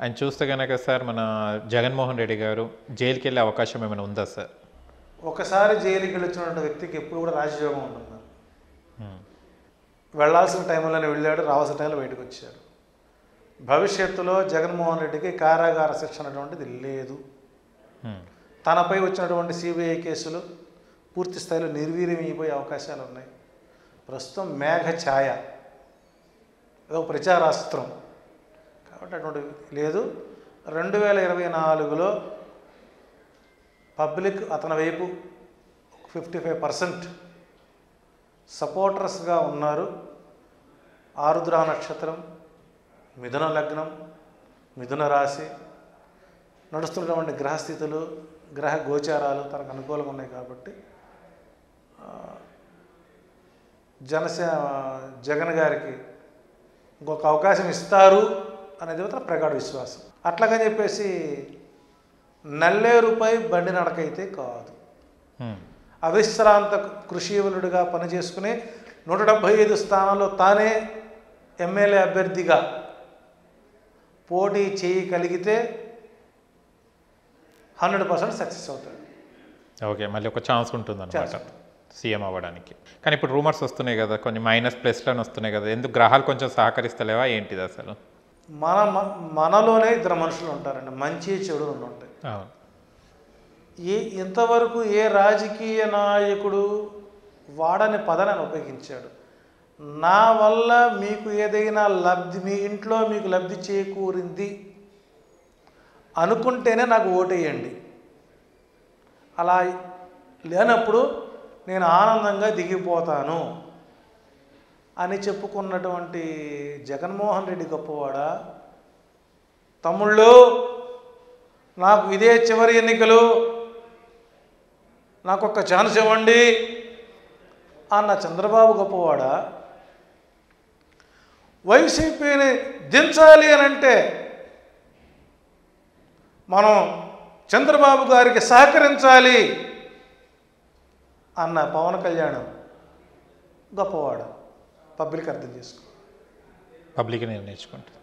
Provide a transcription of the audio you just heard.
ఆయన చూస్తే కనుక సార్ మన జగన్మోహన్ రెడ్డి గారు జైలుకి వెళ్ళే అవకాశం ఏమైనా ఉందా సార్? ఒకసారి జైలుకి వెళ్ళొచ్చినటువంటి వ్యక్తికి ఎప్పుడు కూడా రాజయోగం ఉంటుంది. వెళ్ళాల్సిన టైంలోనే వెళ్ళాడు, రావాల్సిన టైంలో బయటకు వచ్చాడు. భవిష్యత్తులో జగన్మోహన్ రెడ్డికి కారాగార శిక్ష అనేటువంటిది లేదు. తనపై వచ్చినటువంటి సిబిఐ కేసులు పూర్తి స్థాయిలో నిర్వీర్యమైపోయే అవకాశాలు ఉన్నాయి. ప్రస్తుతం మేఘ ఛాయ, ఏదో ప్రచారాస్త్రం కాబట్టి అటువంటి లేదు. 2024లో పబ్లిక్ అతని వైపు 55% సపోర్టర్స్గా ఉన్నారు. ఆరుద్ర నక్షత్రం, మిథున లగ్నం, మిథున రాశి, నడుస్తున్నటువంటి గ్రహస్థితులు, గ్రహ గోచారాలు తనకు అనుకూలంగా ఉన్నాయి కాబట్టి జగన్ గారికి ఇంకొక అవకాశం ఇస్తారు అనేది తన ప్రగాఢ విశ్వాసం. అట్లాగని చెప్పేసి నల్లేరుపై బండి నడకైతే కాదు. అవిశ్రాంత కృషివలుడిగా పనిచేసుకుని 175 స్థానాల్లో తానే ఎమ్మెల్యే అభ్యర్థిగా పోటీ చేయగలిగితే 100% సక్సెస్ అవుతాడు. ఓకే, మళ్ళీ ఒక ఛాన్స్ ఉంటుంది అన్నమాట సీఎం అవ్వడానికి. కానీ ఇప్పుడు రూమర్స్ వస్తున్నాయి కదా, కొన్ని మైనస్ ప్లస్లను వస్తున్నాయి కదా, ఎందుకు గ్రహాలు కొంచెం సహకరిస్తలేవా ఏంటిది అసలు? మనలోనే ఇద్దరు మనుషులు ఉంటారండి, మంచి చెడు ఉంటాయి. ఇంతవరకు ఏ రాజకీయ నాయకుడు వాడని పదాన్ని ఉపయోగించాడు. నా వల్ల మీకు ఏదైనా లబ్ధి, మీ ఇంట్లో మీకు లబ్ధి చేకూరింది అనుకుంటేనే నాకు ఓటేయండి, అలా లేనప్పుడు నేను ఆనందంగా దిగిపోతాను అని చెప్పుకున్నటువంటి జగన్మోహన్ రెడ్డి గొప్పవాడా? తమ్ముళ్ళు నాకు ఇదే చివరి ఎన్నికలు, నాకు ఒక్క ఛాన్స్ ఇవ్వండి అన్న చంద్రబాబు గొప్పవాడా? వైసీపీని దించాలి అని అంటే మనం చంద్రబాబు గారికి సహకరించాలి అన్న పవన్ కళ్యాణ్ గొప్పవాడు. పబ్లిక్ అర్థం చేసుకో, పబ్లిక్ నిర్ణయించుకుంటుంది.